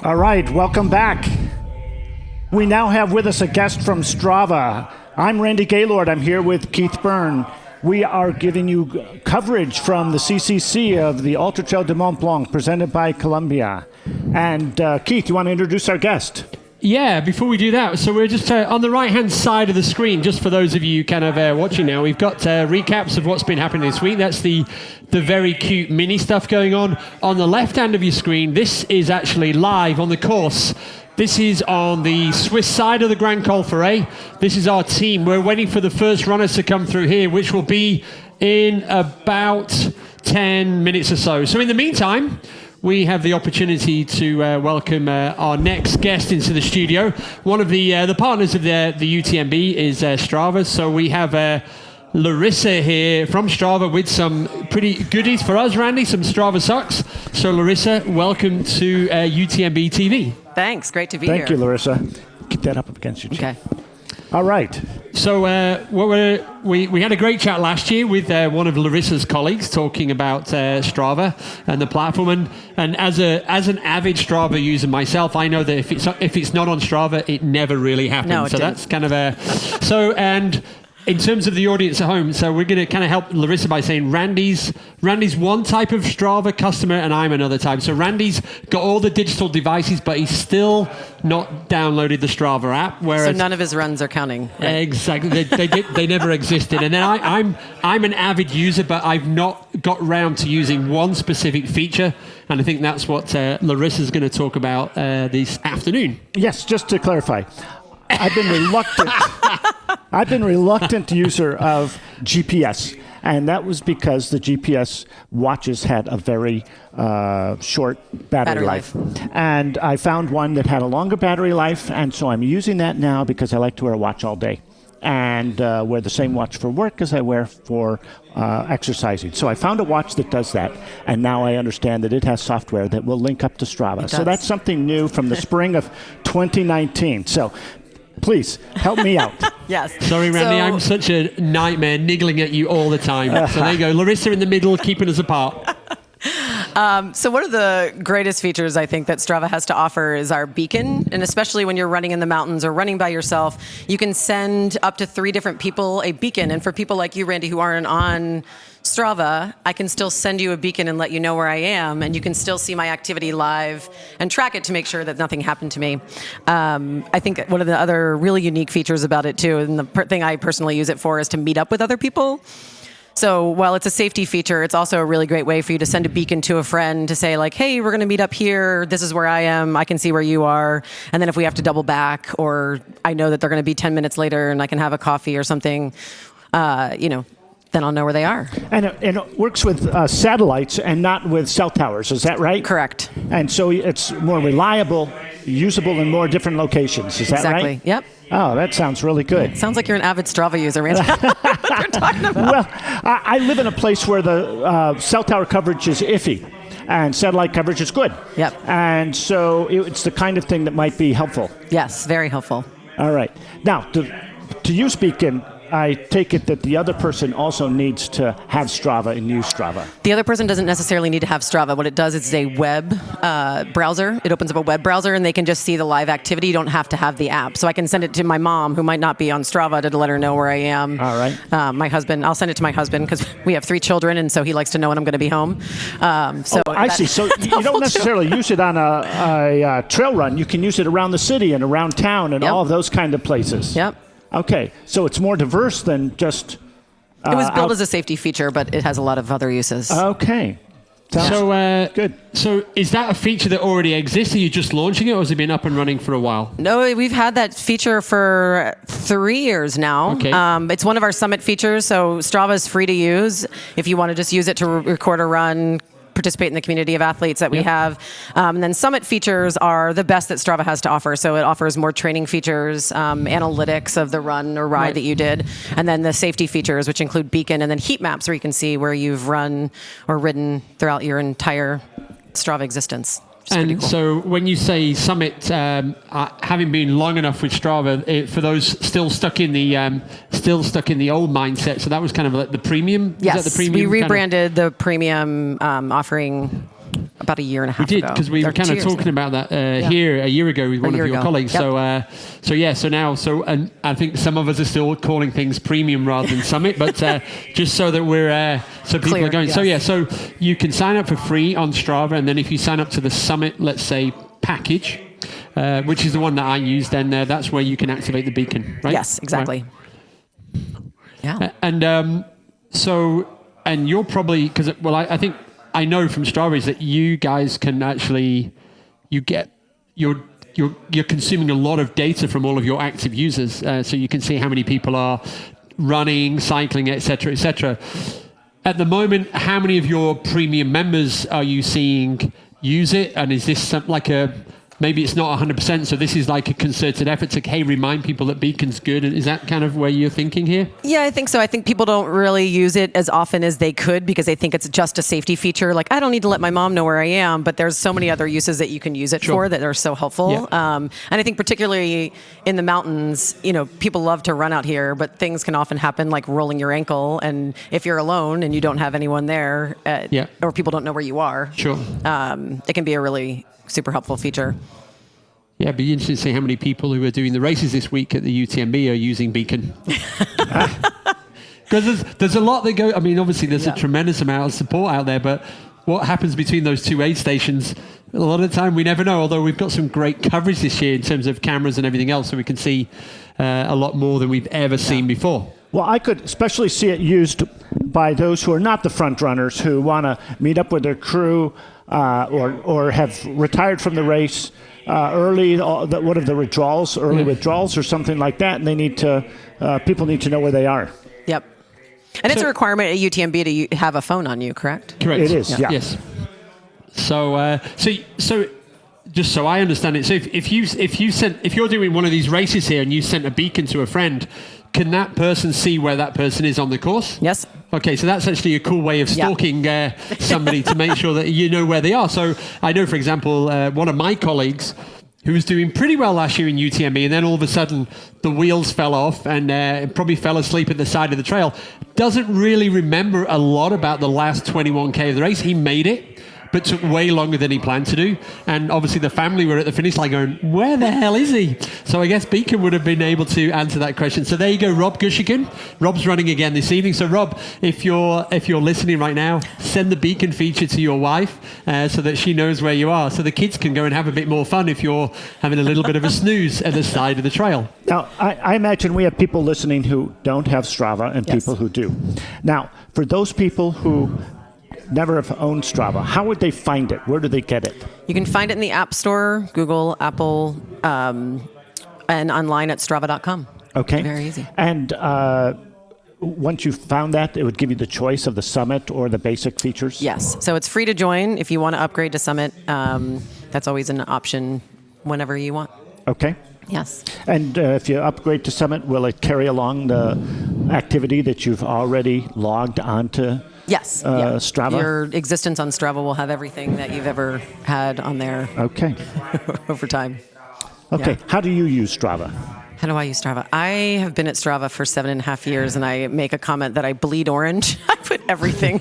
All right, welcome back. We now have with us a guest from Strava. I'm Randy Gaylord. I'm here with Keith Byrne. We are giving you coverage from the CCC of the Ultra Trail de Mont-Blanc presented by Columbia. And Keith, you want to introduce our guest? Yeah, before we do that, so we're just on the right-hand side of the screen, just for those of you kind of watching now, we've got recaps of what's been happening this week. That's the very cute mini stuff going on. On the left hand of your screen, this is actually live on the course. This is on the Swiss side of the Grand Col Ferret. This is our team. We're waiting for the first runners to come through here, which will be in about 10 minutes or so. So in the meantime, we have the opportunity to welcome our next guest into the studio. One of the partners of the UTMB is Strava. So we have Larissa here from Strava with some pretty goodies for us, Randy, some Strava socks. So Larissa, welcome to UTMB TV. Thanks, great to be here. Thank you, Larissa. Keep that up against you. Okay. All right. So we had a great chat last year with one of Larissa's colleagues talking about Strava and the platform. And as an avid Strava user myself, I know that if it's not on Strava, it never really happens. No, it so didn't. that's kind of and in terms of the audience at home, so we're going to kind of help Larissa by saying Randy's one type of Strava customer and I'm another type. So Randy's got all the digital devices, but he's still not downloaded the Strava app. Whereas So none of his runs are counting. Right? Exactly, they never existed. And then I'm an avid user, but I've not got round to using one specific feature. And I think that's what Larissa's going to talk about this afternoon. Yes, just to clarify, I've been reluctant user of GPS, and that was because the GPS watches had a very short battery life. And I found one that had a longer battery life, and so I'm using that now because I like to wear a watch all day and wear the same watch for work as I wear for exercising. So I found a watch that does that, and now I understand that it has software that will link up to Strava. So that's something new from the spring of 2019. So please help me out. Yes. Sorry, Randy, I'm such a nightmare niggling at you all the time. So there you go, Larissa in the middle, keeping us apart. So one of the greatest features I think that Strava has to offer is our beacon. And especially when you're running in the mountains or running by yourself, you can send up to 3 different people a beacon. And for people like you, Randy, who aren't on Strava, I can still send you a beacon and let you know where I am, and you can still see my activity live and track it to make sure that nothing happened to me. I think one of the other really unique features about it too, and the thing I personally use it for, is to meet up with other people. So while it's a safety feature, it's also a really great way for you to send a beacon to a friend to say like, hey, we're going to meet up here. This is where I am. I can see where you are. And then if we have to double back, or I know that they're going to be 10 minutes later and I can have a coffee or something, then I'll know where they are. And it works with satellites and not with cell towers. Is that right? Correct. And so it's more reliable, usable in more different locations. Is that right? Exactly. Yep. Oh, that sounds really good. Sounds like you're an avid Strava user, Randy. You're talking about. Well, I live in a place where the cell tower coverage is iffy and satellite coverage is good. Yep. And so it's the kind of thing that might be helpful. Yes, very helpful. All right. Now, to use Beacon, I take it that the other person also needs to have Strava and use Strava. The other person doesn't necessarily need to have Strava. What it does is a web browser. It opens up a web browser, and they can just see the live activity. You don't have to have the app. So I can send it to my mom, who might not be on Strava, to let her know where I am. All right. My husband, I'll send it to my husband because we have 3 children, and so he likes to know when I'm going to be home. I see. So you don't necessarily use it on a trail run. You can use it around the city and around town and all of those kind of places. Yep. Okay, so it's more diverse than just... it was built as a safety feature, but it has a lot of other uses. Okay. Sounds good. So is that a feature that already exists? Are you just launching it, or has it been up and running for a while? No, we've had that feature for 3 years now. Okay. It's one of our summit features, so Strava is free to use if you want to just use it to record a run, participate in the community of athletes that we have. And then summit features are the best that Strava has to offer. So it offers more training features, analytics of the run or ride that you did, and then the safety features, which include beacon, and then heat maps where you can see where you've run or ridden throughout your entire Strava existence. And cool. So when you say summit, having been long enough with Strava, for those still stuck in the old mindset, so that was kind of like the premium. Yes, is that the premium we rebranded the premium offering about a year and a half We did, ago. because we were kind of talking about that here a year ago with one of your colleagues. Yep. And I think some of us are still calling things premium rather than summit, but just so that we're so people Clear, are going. yes. So you can sign up for free on Strava, and then if you sign up to the summit, let's say package, which is the one that I use, then that's where you can activate the beacon, right? Yes, exactly. Right. Yeah. And you're probably, because, well, I think I know from Strava is that you guys can actually, you're consuming a lot of data from all of your active users. So you can see how many people are running, cycling, et cetera, et cetera. At the moment, how many of your premium members are you seeing use it? And is this maybe it's not 100%, so this is like a concerted effort to, hey, remind people that Beacon's good. Is that kind of where you're thinking here? Yeah, I think so. I think people don't really use it as often as they could because they think it's just a safety feature. Like, I don't need to let my mom know where I am, but there's so many other uses that you can use it for that are so helpful. Yeah. And I think particularly in the mountains, people love to run out here, but things can often happen like rolling your ankle. And if you're alone and you don't have anyone there, or people don't know where you are, it can be a really super helpful feature. Yeah, it'd be interesting to see how many people who are doing the races this week at the UTMB are using Beacon. Because there's a lot that go. I mean, obviously there's a tremendous amount of support out there, but what happens between those two aid stations, a lot of the time we never know, although we've got some great coverage this year in terms of cameras and everything else, so we can see a lot more than we've ever seen before. Well, I could especially see it used by those who are not the front runners, who want to meet up with their crew or have retired from the race early, what are the withdrawals, early withdrawals or something like that, and they need to, people need to know where they are. Yep. And it's a requirement at UTMB to have a phone on you, correct? Correct. It is, yeah. Yes. So just so I understand it, so if you're doing one of these races here and you sent a beacon to a friend, can that person see where that person is on the course? Yes. Okay, so that's actually a cool way of stalking somebody to make sure that you know where they are. So I know, for example, one of my colleagues who was doing pretty well last year in UTMB, and then all of a sudden the wheels fell off and probably fell asleep at the side of the trail, doesn't really remember a lot about the last 21K of the race. He made it, but took way longer than he planned to do. And obviously the family were at the finish line going, where the hell is he? So I guess Beacon would have been able to answer that question. So there you go, Rob Gushigan. Rob's running again this evening. So Rob, if you're listening right now, send the Beacon feature to your wife so that she knows where you are. So the kids can go and have a bit more fun if you're having a little bit of a snooze at the side of the trail. Now, I imagine we have people listening who don't have Strava and people who do. Now, for those people who never have owned Strava, how would they find it? Where do they get it? You can find it in the App Store, Google, Apple, and online at strava.com. Okay. Very easy. And once you've found that, it would give you the choice of the Summit or the basic features? Yes. So it's free to join. If you want to upgrade to Summit, that's always an option whenever you want. Okay. Yes. And if you upgrade to Summit, will it carry along the activity that you've already logged onto Strava? Your existence on Strava will have everything that you've ever had on there over time. Okay. Yeah. How do you use Strava? How do I use Strava? I have been at Strava for 7.5 years, and I make a comment that I bleed orange. I put everything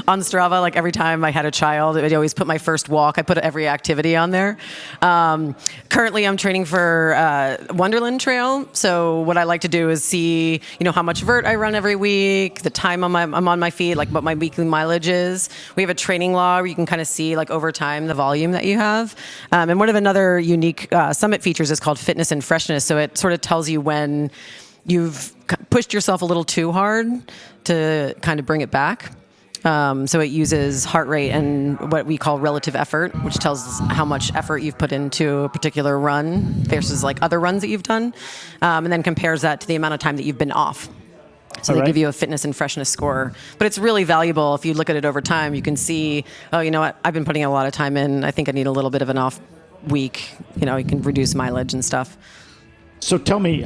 on Strava. Like every time I had a child, I always put my first walk. I put every activity on there. Currently, I'm training for Wonderland Trail. So what I like to do is see, how much vert I run every week, the time I'm on my feet, like what my weekly mileage is. We have a training log where you can kind of see, like over time, the volume that you have. And one of another unique Summit features is called Fitness and Freshness. So it sort of tells you when you've pushed yourself a little too hard to kind of bring it back. So it uses heart rate and what we call relative effort, which tells us how much effort you've put into a particular run versus like other runs that you've done, and then compares that to the amount of time that you've been off. So they give you a fitness and freshness score. But it's really valuable. If you look at it over time, you can see, oh, you know what, I've been putting a lot of time in. I think I need a little bit of an off week. You can reduce mileage and stuff. So tell me,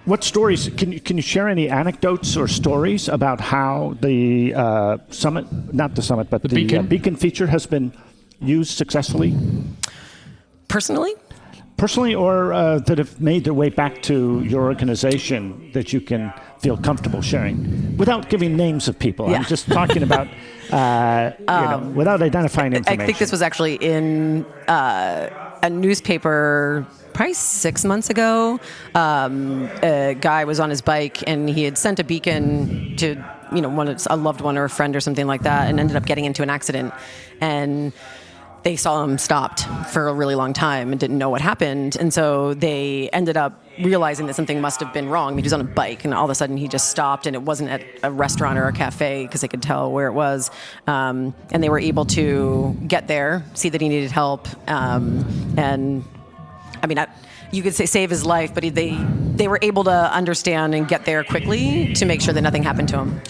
what stories, can you share any anecdotes or stories about how the Summit, not the Summit, but the Beacon feature has been used successfully? Personally, or that have made their way back to your organization that you can feel comfortable sharing without giving names of people. Yeah. I'm just talking about, without identifying information. I think this was actually in a newspaper probably 6 months ago. A guy was on his bike and he had sent a beacon to a loved one or a friend or something like that, and ended up getting into an accident. And they saw him stopped for a really long time and didn't know what happened. And so they ended up realizing that something must have been wrong. I mean, he was on a bike, and all of a sudden he just stopped, and it wasn't at a restaurant or a cafe because they could tell where it was. And they were able to get there, see that he needed help, and I mean, you could say save his life, but they were able to understand and get there quickly to make sure that nothing happened to him.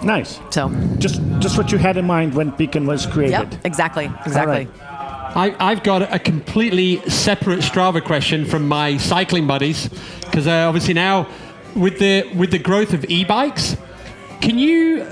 Nice. So just what you had in mind when Beacon was created. Yep, exactly. All right. I've got a completely separate Strava question from my cycling buddies, because obviously now with the growth of e-bikes, can you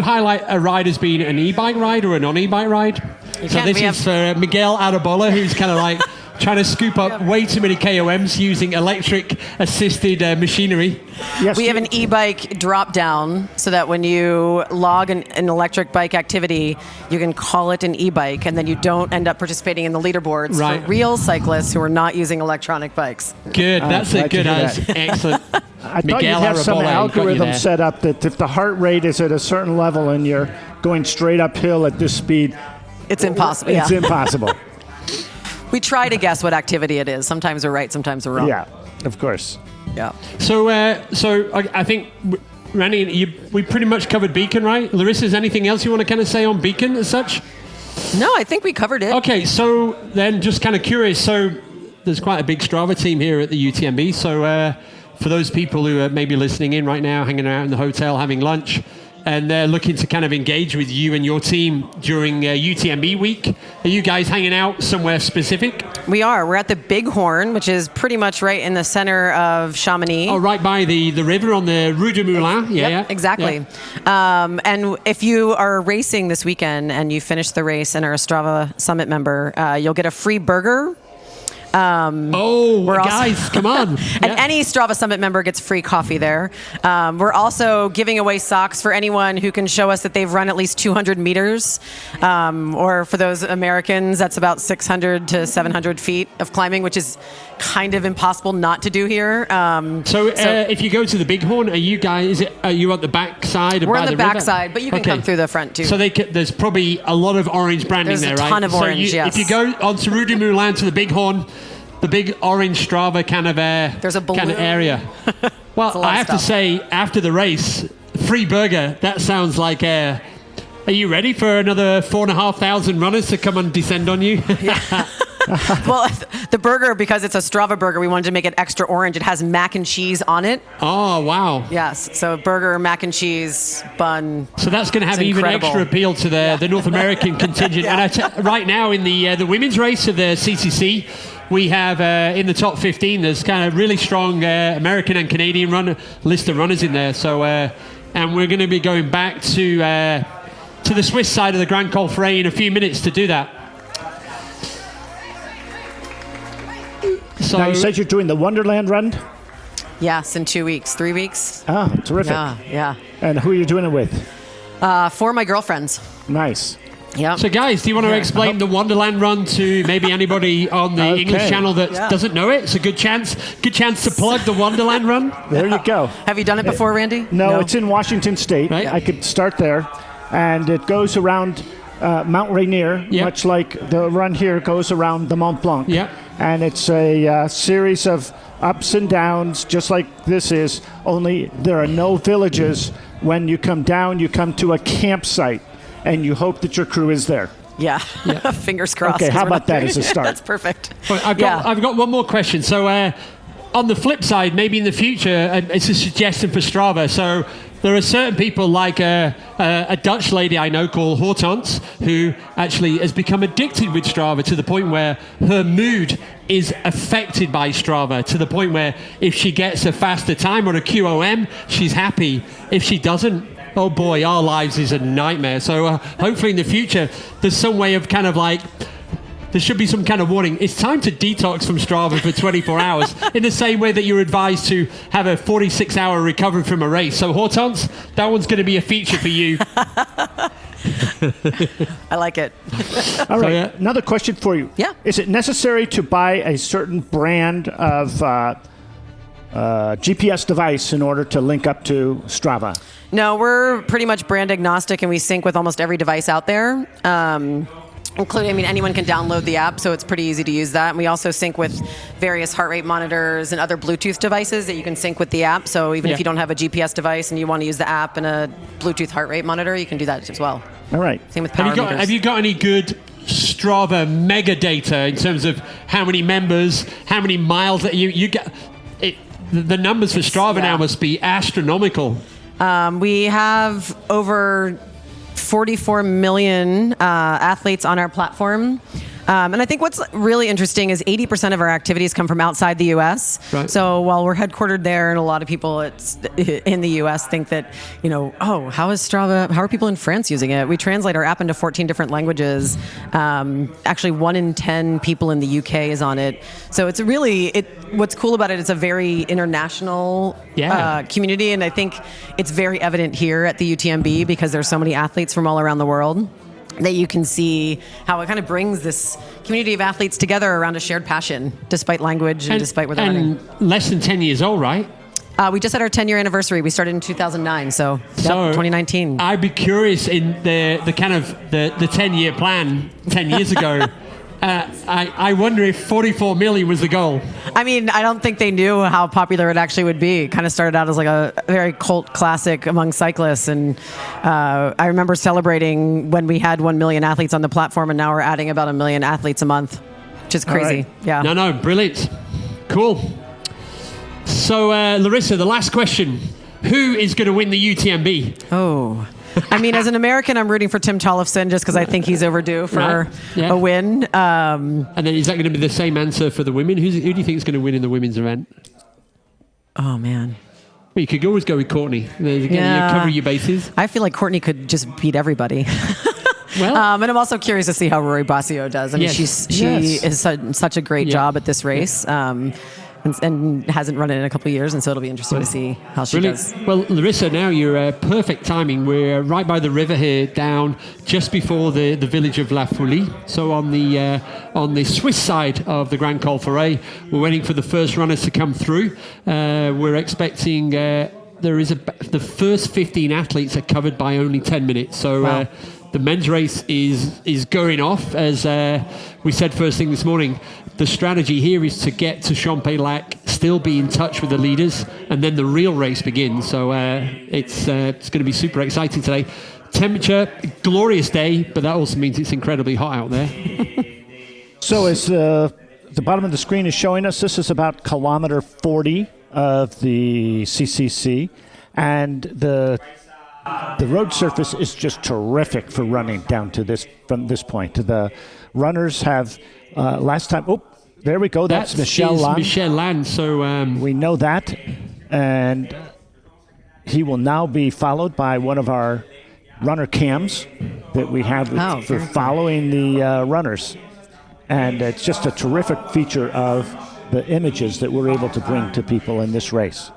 highlight a ride as being an e-bike ride or a non-e-bike ride? So this is for Miguel Arabola, who's kind of like trying to scoop up way too many KOMs using electric-assisted machinery. Yes, we have an e-bike drop-down so that when you log an electric bike activity, you can call it an e-bike, and then you don't end up participating in the leaderboards for real cyclists who are not using electronic bikes. Good, that's a good answer. Excellent. I thought you'd have some algorithm set up that if the heart rate is at a certain level and you're going straight uphill at this speed, it's impossible. It's impossible. We try to guess what activity it is. Sometimes we're right, sometimes we're wrong. Yeah, of course. Yeah. So I think, Randy, we pretty much covered Beacon, right? Larissa, is anything else you want to kind of say on Beacon as such? No, I think we covered it. Okay, so then just kind of curious. So there's quite a big Strava team here at the UTMB. So for those people who are maybe listening in right now, hanging out in the hotel, having lunch, and they're looking to kind of engage with you and your team during UTMB week, are you guys hanging out somewhere specific? We are. We're at the Big Horn, which is pretty much right in the center of Chamonix. Oh, right by the river on the Rue du Moulin. Yeah, exactly. Yeah. And if you are racing this weekend and you finish the race and are a Strava Summit member, you'll get a free burger. Guys, come on. And any Strava Summit member gets free coffee there. We're also giving away socks for anyone who can show us that they've run at least 200 meters. Or for those Americans, that's about 600 to 700 feet of climbing, which is kind of impossible not to do here. So if you go to the Big Horn, are you on the back side? We're on the back side, but you can come through the front too. So there's probably a lot of orange branding there, right? There's a ton of orange, yes. If you go onto Rue du Moulin to the Big Horn, the big orange Strava kind of there's a balloon. kind of area. Well, I have to say, after the race, free burger, that sounds like are you ready for another 4,500 runners to come and descend on you? Yeah. Well, the burger, because it's a Strava burger, we wanted to make it extra orange. It has mac and cheese on it. Oh, wow. Yes. So burger, mac and cheese, bun. So that's going to have even extra appeal to the North American contingent. Yeah. And right now in the women's race of the CCC, we have in the top 15, there's kind of really strong American and Canadian list of runners in there. So, and we're going to be going back to the Swiss side of the Grand Col Ferret in a few minutes to do that. So, now, you said you're doing the Wonderland Run? Yes, in 2 weeks, 3 weeks. Oh, terrific. Yeah. And who are you doing it with? 4 of my girlfriends. Nice. Yeah. So, guys, do you want to explain the Wonderland Run to maybe anybody on the English channel that doesn't know it? It's a good chance to plug the Wonderland Run. There you go. Have you done it before, Randy? No, it's in Washington State. Right. I could start there. And it goes around Mount Rainier, much like the run here goes around the Mont-Blanc. Yeah. And it's a series of ups and downs, just like this is, only there are no villages. When you come down, you come to a campsite, and you hope that your crew is there. Yeah. Fingers crossed. Okay, how about that as a start? That's perfect. Well, I've got one more question. So on the flip side, maybe in the future, it's a suggestion for Strava. So there are certain people like a Dutch lady I know called Hortense, who actually has become addicted with Strava to the point where her mood is affected by Strava, to the point where if she gets a faster time or a QOM, she's happy. If she doesn't, oh boy, our lives is a nightmare. So hopefully in the future, there's some way of kind of like there should be some kind of warning. It's time to detox from Strava for 24 hours in the same way that you're advised to have a 46-hour recovery from a race. So Hortense, that one's going to be a feature for you. I like it. All right. Another question for you. Yeah. Is it necessary to buy a certain brand of GPS device in order to link up to Strava? No, we're pretty much brand agnostic, and we sync with almost every device out there. Including, I mean, anyone can download the app, so it's pretty easy to use that. And we also sync with various heart rate monitors and other Bluetooth devices that you can sync with the app. So even if you don't have a GPS device and you want to use the app and a Bluetooth heart rate monitor, you can do that as well. All right. Same with power meters. Have you got any good Strava mega data in terms of how many members, how many miles that you get? The numbers for Strava now must be astronomical. We have over 44 million athletes on our platform. And I think what's really interesting is 80% of our activities come from outside the U.S. Right. So while we're headquartered there, and a lot of people in the U.S. think that, how is Strava, how are people in France using it? We translate our app into 14 different languages. Actually, 1 in 10 people in the U.K. is on it. So it's what's cool about it, it's a very international community. And I think it's very evident here at the UTMB because there's so many athletes from all around the world, that you can see how it kind of brings this community of athletes together around a shared passion, despite language and despite where they're running. Less than 10 years old, right? We just had our 10-year anniversary. We started in 2009, so 2019. I'd be curious in the kind of the 10-year plan 10 years ago. I wonder if 44 million was the goal. I mean, I don't think they knew how popular it actually would be. It kind of started out as like a very cult classic among cyclists. And I remember celebrating when we had 1 million athletes on the platform, and now we're adding about 1 million athletes a month, which is crazy. Right. Yeah. No, brilliant. Cool. So, Larissa, the last question. Who is going to win the UTMB? Oh. I mean, as an American, I'm rooting for Tim Tollefson just because I think he's overdue for a win. And then is that going to be the same answer for the women? Who do you think is going to win in the women's event? Oh, man. Well, you could always go with Courtney. You cover your bases. I feel like Courtney could just beat everybody. Well, and I'm also curious to see how Rory Bassio does. I mean, she is such a great job at this race. And hasn't run it in a couple of years, and so it'll be interesting to see how she does. Well, Larissa, now you're perfect timing. We're right by the river here, down just before the village of La Folie. So on the Swiss side of the Grand Col Ferret, we're waiting for the first runners to come through. We're expecting the first 15 athletes are covered by only 10 minutes. So. The men's race is going off, as we said first thing this morning. The strategy here is to get to Champex-Lac, still be in touch with the leaders, and then the real race begins. So it's going to be super exciting today. Temperature, glorious day, but that also means it's incredibly hot out there. So as the bottom of the screen is showing us, this is about kilometer 40 of the CCC, and the road surface is just terrific for running down to from this point. The runners have last time. Oh, there we go. That's Michel Land. Michel Land. So we know that, and he will now be followed by one of our runner cams that we have for following the runners, and it's just a terrific feature of the images that we're able to bring to people in this race.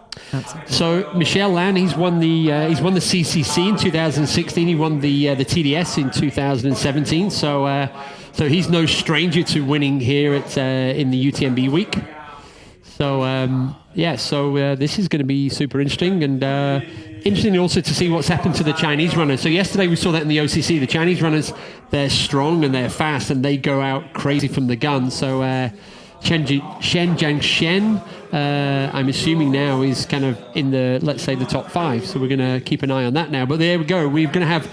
So Michel Land, he's won the CCC in 2016. He won the TDS in 2017. So he's no stranger to winning here in the UTMB week. So this is going to be super interesting, and interesting also to see what's happened to the Chinese runners. So yesterday we saw that in the OCC. The Chinese runners, they're strong and they're fast, and they go out crazy from the gun. So Shen Jiangshen, I'm assuming now is kind of in the top 5. So we're going to keep an eye on that now. But there we go. We're going to have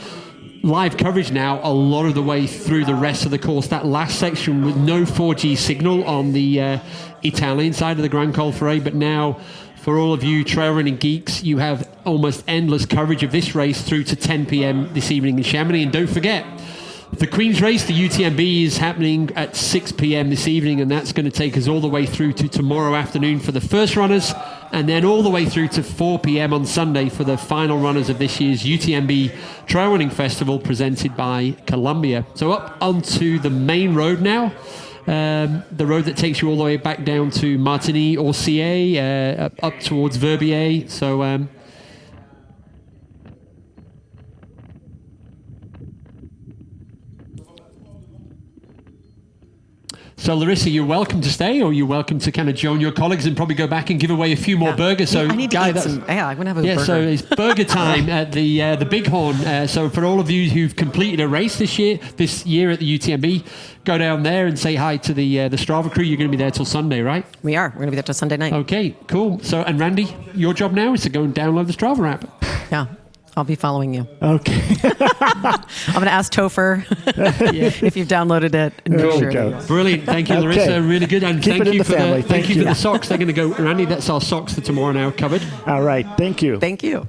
live coverage now a lot of the way through the rest of the course. That last section with no 4G signal on the Italian side of the Grand Col Ferret. But now, for all of you trail running geeks, you have almost endless coverage of this race through to 10 p.m. this evening in Chamonix. And don't forget, the Queen's Race, the UTMB, is happening at 6 p.m. this evening, and that's going to take us all the way through to tomorrow afternoon for the first runners, and then all the way through to 4 p.m. on Sunday for the final runners of this year's UTMB Trail Running Festival presented by Columbia. So up onto the main road now. The road that takes you all the way back down to Martigny or CA, up towards Verbier. So So Larissa, you're welcome to stay, or you're welcome to kind of join your colleagues and probably go back and give away a few more burgers. So, I need Guy, to eat some. Yeah, I'm gonna have a burger. So it's burger time at the Bighorn. So for all of you who've completed a race this year at the UTMB, go down there and say hi to the Strava crew. You're going to be there till Sunday, right? We are. We're gonna be there till Sunday night. Okay, cool. So, and Randy, your job now is to go and download the Strava app. Yeah. I'll be following you. Okay. I'm going to ask Topher if you've downloaded it. There we go. Brilliant. Thank you, Larissa. Really good. And Keep thank it in you the for family. thank you for you. the socks. They're going to go, Randy, that's our socks for tomorrow now covered. All right. Thank you. Thank you.